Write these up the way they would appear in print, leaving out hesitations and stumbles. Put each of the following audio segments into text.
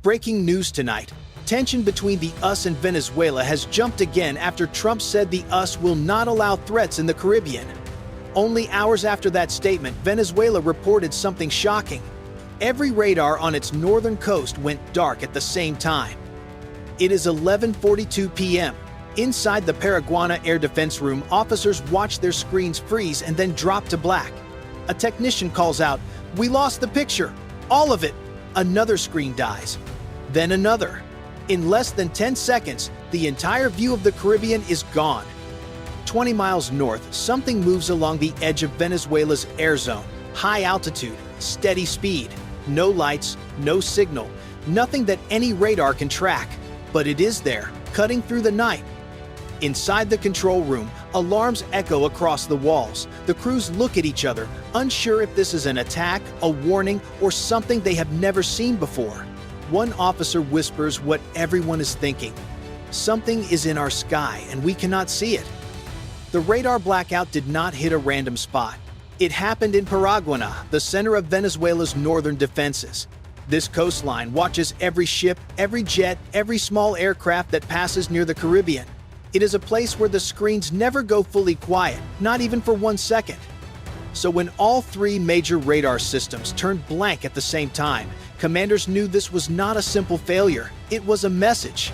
Breaking news tonight. Tension between the US and Venezuela has jumped again after Trump said the US will not allow threats in the Caribbean. Only hours after that statement, Venezuela reported something shocking. Every radar on its northern coast went dark at the same time. It is 11:42 p.m. Inside the Paraguana Air Defense Room, officers watch their screens freeze and then drop to black. A technician calls out, "We lost the picture! All of it!" Another screen dies. Then another. In less than 10 seconds, the entire view of the Caribbean is gone. 20 miles north, something moves along the edge of Venezuela's air zone. High altitude, steady speed, no lights, no signal, nothing that any radar can track. But it is there, cutting through the night. Inside the control room, alarms echo across the walls. The crews look at each other, unsure if this is an attack, a warning, or something they have never seen before. One officer whispers what everyone is thinking. Something is in our sky and we cannot see it. The radar blackout did not hit a random spot. It happened in Paraguana, the center of Venezuela's northern defenses. This coastline watches every ship, every jet, every small aircraft that passes near the Caribbean. It is a place where the screens never go fully quiet, not even for 1 second. So when all three major radar systems turned blank at the same time, commanders knew this was not a simple failure, it was a message.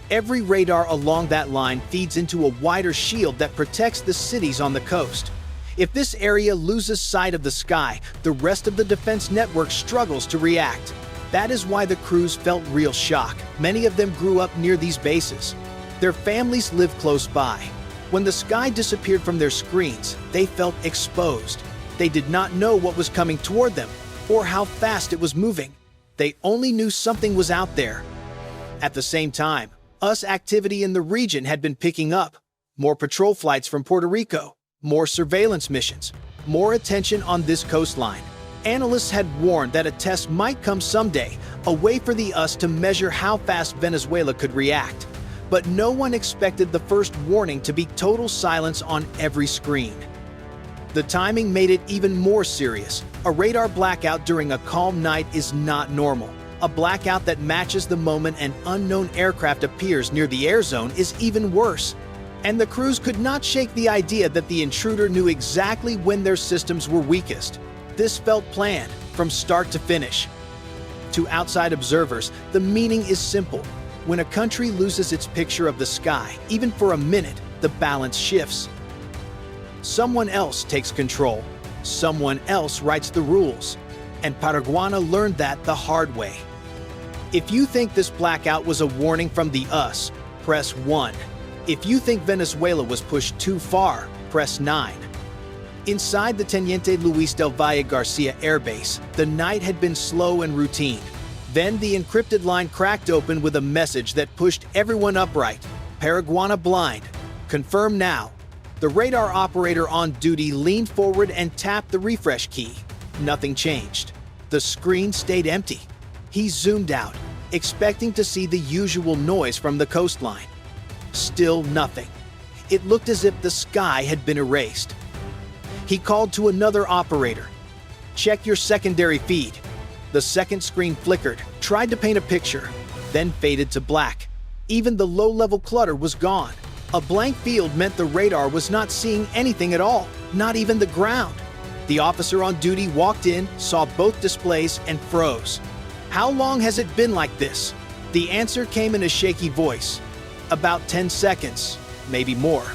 Every radar along that line feeds into a wider shield that protects the cities on the coast. If this area loses sight of the sky, the rest of the defense network struggles to react. That is why the crews felt real shock. Many of them grew up near these bases. Their families lived close by. When the sky disappeared from their screens, they felt exposed. They did not know what was coming toward them or how fast it was moving. They only knew something was out there. At the same time, US activity in the region had been picking up. More patrol flights from Puerto Rico, more surveillance missions, more attention on this coastline. Analysts had warned that a test might come someday, a way for the US to measure how fast Venezuela could react. But no one expected the first warning to be total silence on every screen. The timing made it even more serious. A radar blackout during a calm night is not normal. A blackout that matches the moment an unknown aircraft appears near the air zone is even worse. And the crews could not shake the idea that the intruder knew exactly when their systems were weakest. This felt planned, from start to finish. To outside observers, the meaning is simple. When a country loses its picture of the sky, even for a minute, the balance shifts. Someone else takes control. Someone else writes the rules. And Paraguana learned that the hard way. If you think this blackout was a warning from the US, press 1. If you think Venezuela was pushed too far, press 9. Inside the Teniente Luis del Valle Garcia Air Base, the night had been slow and routine. Then the encrypted line cracked open with a message that pushed everyone upright. Paraguana blind. Confirm now. The radar operator on duty leaned forward and tapped the refresh key. Nothing changed. The screen stayed empty. He zoomed out, expecting to see the usual noise from the coastline. Still nothing. It looked as if the sky had been erased. He called to another operator. "Check your secondary feed." The second screen flickered, tried to paint a picture, then faded to black. Even the low-level clutter was gone. A blank field meant the radar was not seeing anything at all, not even the ground. The officer on duty walked in, saw both displays, and froze. "How long has it been like this?" The answer came in a shaky voice. "About 10 seconds, maybe more."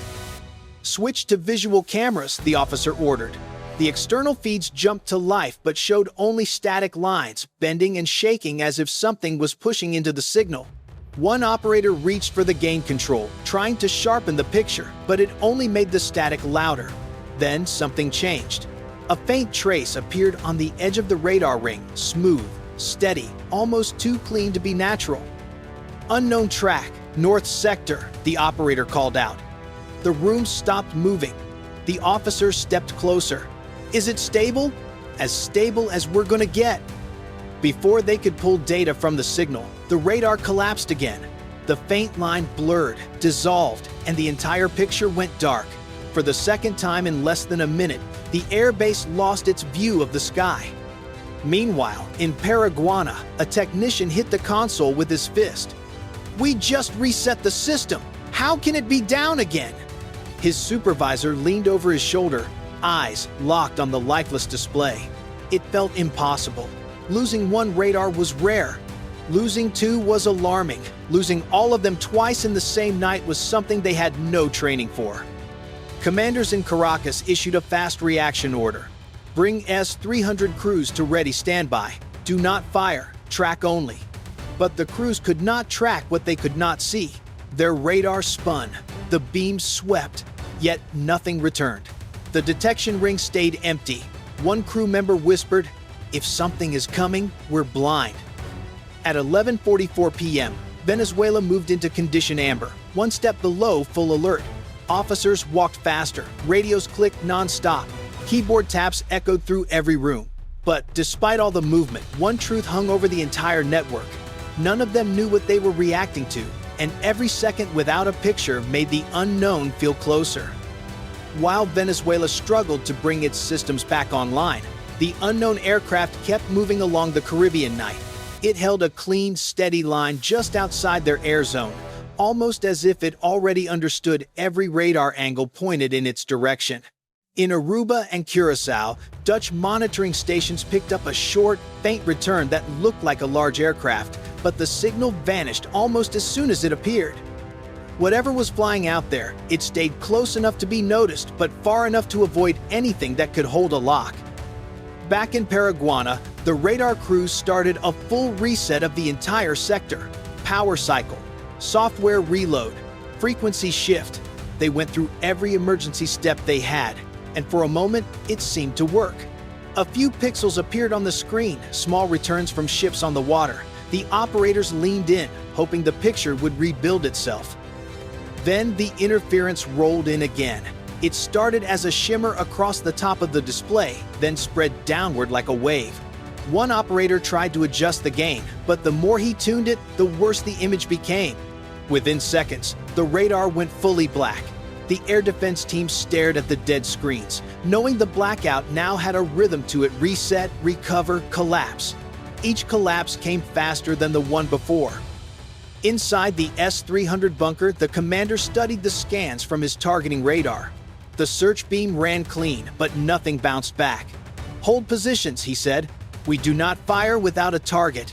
"Switch to visual cameras," the officer ordered. The external feeds jumped to life but showed only static lines, bending and shaking as if something was pushing into the signal. One operator reached for the gain control, trying to sharpen the picture, but it only made the static louder. Then something changed. A faint trace appeared on the edge of the radar ring, smooth, steady, almost too clean to be natural. "Unknown track, north sector," the operator called out. The room stopped moving. The officer stepped closer. "Is it stable?" "As stable as we're gonna get." Before they could pull data from the signal, the radar collapsed again. The faint line blurred, dissolved, and the entire picture went dark. For the second time in less than a minute, the airbase lost its view of the sky. Meanwhile, in Paraguay, a technician hit the console with his fist. "We just reset the system. How can it be down again?" His supervisor leaned over his shoulder, eyes locked on the lifeless display. It felt impossible. Losing one radar was rare. Losing two was alarming. Losing all of them twice in the same night was something they had no training for. Commanders in Caracas issued a fast reaction order. Bring S-300 crews to ready standby. Do not fire, track only. But the crews could not track what they could not see. Their radar spun. The beams swept, yet nothing returned. The detection ring stayed empty. One crew member whispered, "If something is coming, we're blind." At 11:44 p.m., Venezuela moved into condition amber, one step below full alert. Officers walked faster, radios clicked non-stop, keyboard taps echoed through every room. But despite all the movement, one truth hung over the entire network. None of them knew what they were reacting to, and every second without a picture made the unknown feel closer. While Venezuela struggled to bring its systems back online, the unknown aircraft kept moving along the Caribbean night. It held a clean, steady line just outside their air zone, almost as if it already understood every radar angle pointed in its direction. In Aruba and Curacao, Dutch monitoring stations picked up a short, faint return that looked like a large aircraft, but the signal vanished almost as soon as it appeared. Whatever was flying out there, it stayed close enough to be noticed, but far enough to avoid anything that could hold a lock. Back in Paraguay, the radar crews started a full reset of the entire sector. Power cycle, software reload, frequency shift. They went through every emergency step they had, and for a moment, it seemed to work. A few pixels appeared on the screen, small returns from ships on the water. The operators leaned in, hoping the picture would rebuild itself. Then the interference rolled in again. It started as a shimmer across the top of the display, then spread downward like a wave. One operator tried to adjust the gain, but the more he tuned it, the worse the image became. Within seconds, the radar went fully black. The air defense team stared at the dead screens, knowing the blackout now had a rhythm to it: reset, recover, collapse. Each collapse came faster than the one before. Inside the S-300 bunker, the commander studied the scans from his targeting radar. The search beam ran clean, but nothing bounced back. "Hold positions," he said. "We do not fire without a target."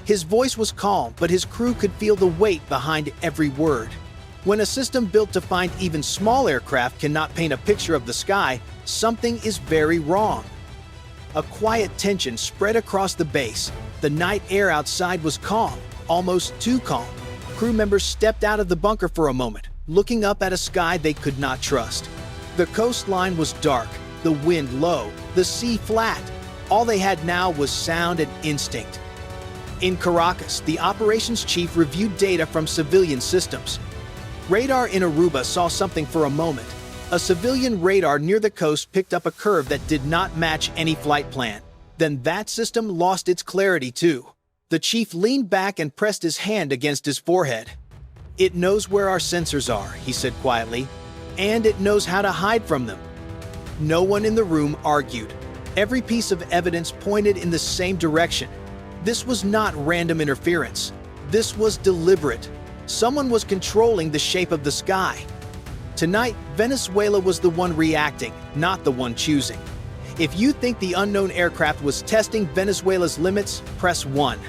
His voice was calm, but his crew could feel the weight behind every word. When a system built to find even small aircraft cannot paint a picture of the sky, something is very wrong. A quiet tension spread across the base. The night air outside was calm, almost too calm. Crew members stepped out of the bunker for a moment, looking up at a sky they could not trust. The coastline was dark, the wind low, the sea flat. All they had now was sound and instinct. In Caracas, the operations chief reviewed data from civilian systems. Radar in Aruba saw something for a moment. A civilian radar near the coast picked up a curve that did not match any flight plan. Then that system lost its clarity too. The chief leaned back and pressed his hand against his forehead. "It knows where our sensors are," he said quietly, "and it knows how to hide from them." No one in the room argued. Every piece of evidence pointed in the same direction. This was not random interference. This was deliberate. Someone was controlling the shape of the sky. Tonight, Venezuela was the one reacting, not the one choosing. If you think the unknown aircraft was testing Venezuela's limits, press 1.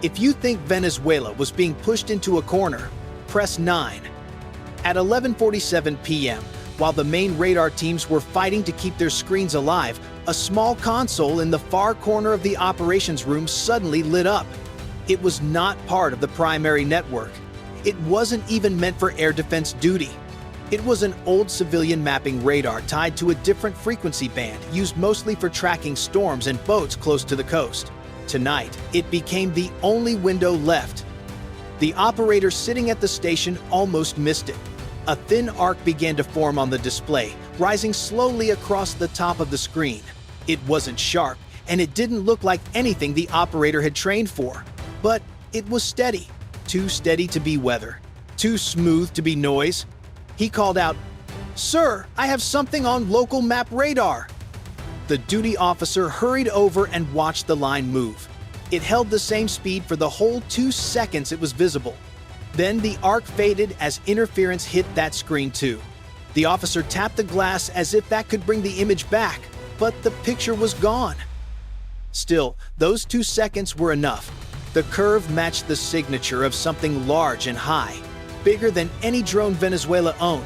If you think Venezuela was being pushed into a corner, press 9. At 11:47 p.m., while the main radar teams were fighting to keep their screens alive, a small console in the far corner of the operations room suddenly lit up. It was not part of the primary network. It wasn't even meant for air defense duty. It was an old civilian mapping radar tied to a different frequency band, used mostly for tracking storms and boats close to the coast. Tonight, it became the only window left. The operator sitting at the station almost missed it. A thin arc began to form on the display, rising slowly across the top of the screen. It wasn't sharp, and it didn't look like anything the operator had trained for. But it was steady. Too steady to be weather. Too smooth to be noise. He called out, "Sir, I have something on local map radar." The duty officer hurried over and watched the line move. It held the same speed for the whole 2 seconds it was visible. Then the arc faded as interference hit that screen too. The officer tapped the glass as if that could bring the image back, but the picture was gone. Still, those 2 seconds were enough. The curve matched the signature of something large and high, bigger than any drone Venezuela owned,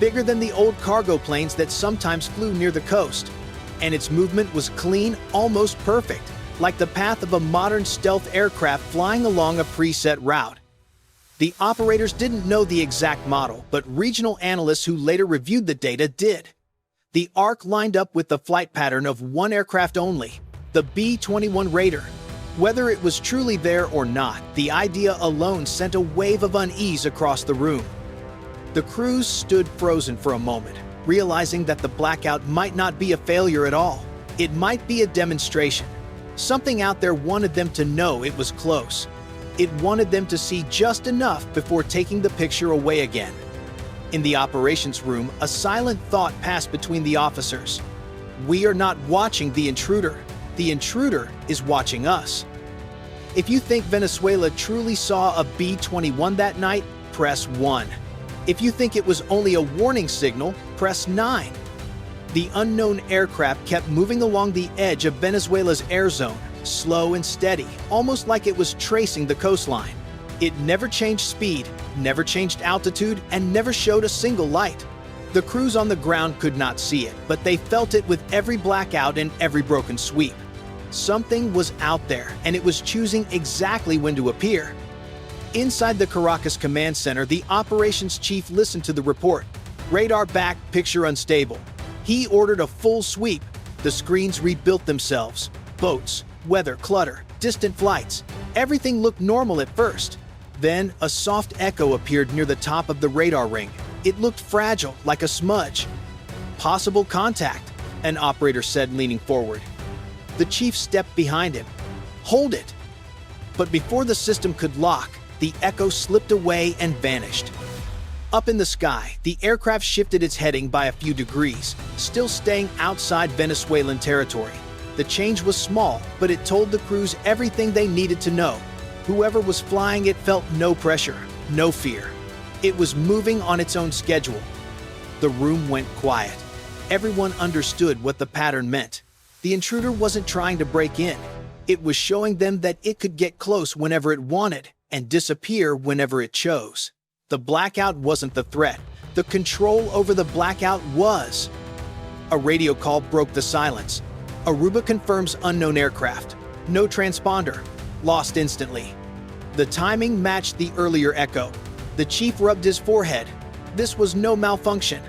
bigger than the old cargo planes that sometimes flew near the coast. And its movement was clean, almost perfect, like the path of a modern stealth aircraft flying along a preset route. The operators didn't know the exact model, but regional analysts who later reviewed the data did. The arc lined up with the flight pattern of one aircraft only, the B-21 Raider. Whether it was truly there or not, the idea alone sent a wave of unease across the room. The crews stood frozen for a moment, realizing that the blackout might not be a failure at all. It might be a demonstration. Something out there wanted them to know it was close. It wanted them to see just enough before taking the picture away again. In the operations room, a silent thought passed between the officers. We are not watching the intruder. The intruder is watching us. If you think Venezuela truly saw a B-21 that night, press 1. If you think it was only a warning signal, press 9. The unknown aircraft kept moving along the edge of Venezuela's air zone, slow and steady, almost like it was tracing the coastline. It never changed speed, never changed altitude, and never showed a single light. The crews on the ground could not see it, but they felt it with every blackout and every broken sweep. Something was out there, and it was choosing exactly when to appear. Inside the Caracas command center, the operations chief listened to the report. Radar back, picture unstable. He ordered a full sweep. The screens rebuilt themselves. Boats, weather, clutter, distant flights. Everything looked normal at first. Then a soft echo appeared near the top of the radar ring. It looked fragile, like a smudge. Possible contact, an operator said, leaning forward. The chief stepped behind him. Hold it! But before the system could lock, the echo slipped away and vanished. Up in the sky, the aircraft shifted its heading by a few degrees, still staying outside Venezuelan territory. The change was small, but it told the crews everything they needed to know. Whoever was flying it felt no pressure, no fear. It was moving on its own schedule. The room went quiet. Everyone understood what the pattern meant. The intruder wasn't trying to break in. It was showing them that it could get close whenever it wanted and disappear whenever it chose. The blackout wasn't the threat. The control over the blackout was. A radio call broke the silence. Aruba confirms unknown aircraft. No transponder. Lost instantly. The timing matched the earlier echo. The chief rubbed his forehead. This was no malfunction.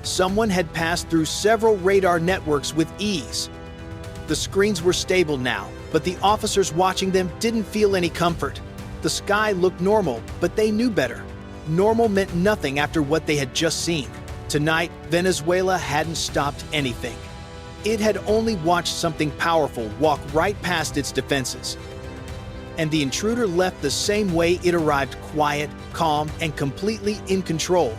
Someone had passed through several radar networks with ease. The screens were stable now, but the officers watching them didn't feel any comfort. The sky looked normal, but they knew better. Normal meant nothing after what they had just seen. Tonight, Venezuela hadn't stopped anything. It had only watched something powerful walk right past its defenses. And the intruder left the same way it arrived, quiet, calm, and completely in control.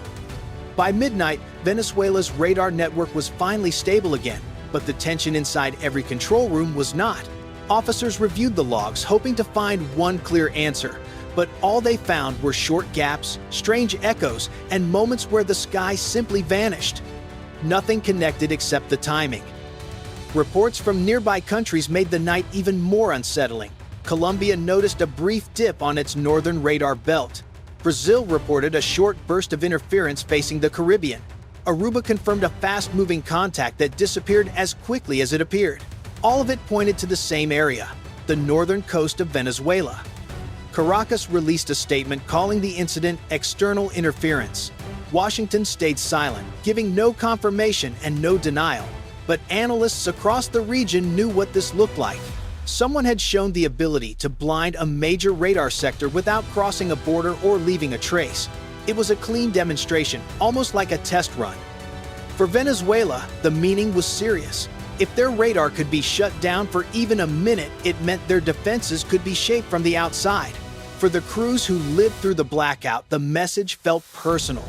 By midnight, Venezuela's radar network was finally stable again, but the tension inside every control room was not. Officers reviewed the logs, hoping to find one clear answer, but all they found were short gaps, strange echoes, and moments where the sky simply vanished. Nothing connected except the timing. Reports from nearby countries made the night even more unsettling. Colombia noticed a brief dip on its northern radar belt. Brazil reported a short burst of interference facing the Caribbean. Aruba confirmed a fast-moving contact that disappeared as quickly as it appeared. All of it pointed to the same area, the northern coast of Venezuela. Caracas released a statement calling the incident external interference. Washington stayed silent, giving no confirmation and no denial. But analysts across the region knew what this looked like. Someone had shown the ability to blind a major radar sector without crossing a border or leaving a trace. It was a clean demonstration, almost like a test run. For Venezuela, the meaning was serious. If their radar could be shut down for even a minute, it meant their defenses could be shaped from the outside. For the crews who lived through the blackout, the message felt personal.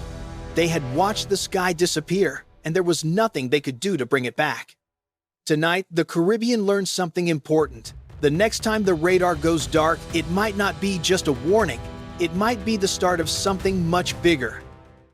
They had watched the sky disappear, and there was nothing they could do to bring it back. Tonight, the Caribbean learned something important. The next time the radar goes dark, it might not be just a warning. It might be the start of something much bigger.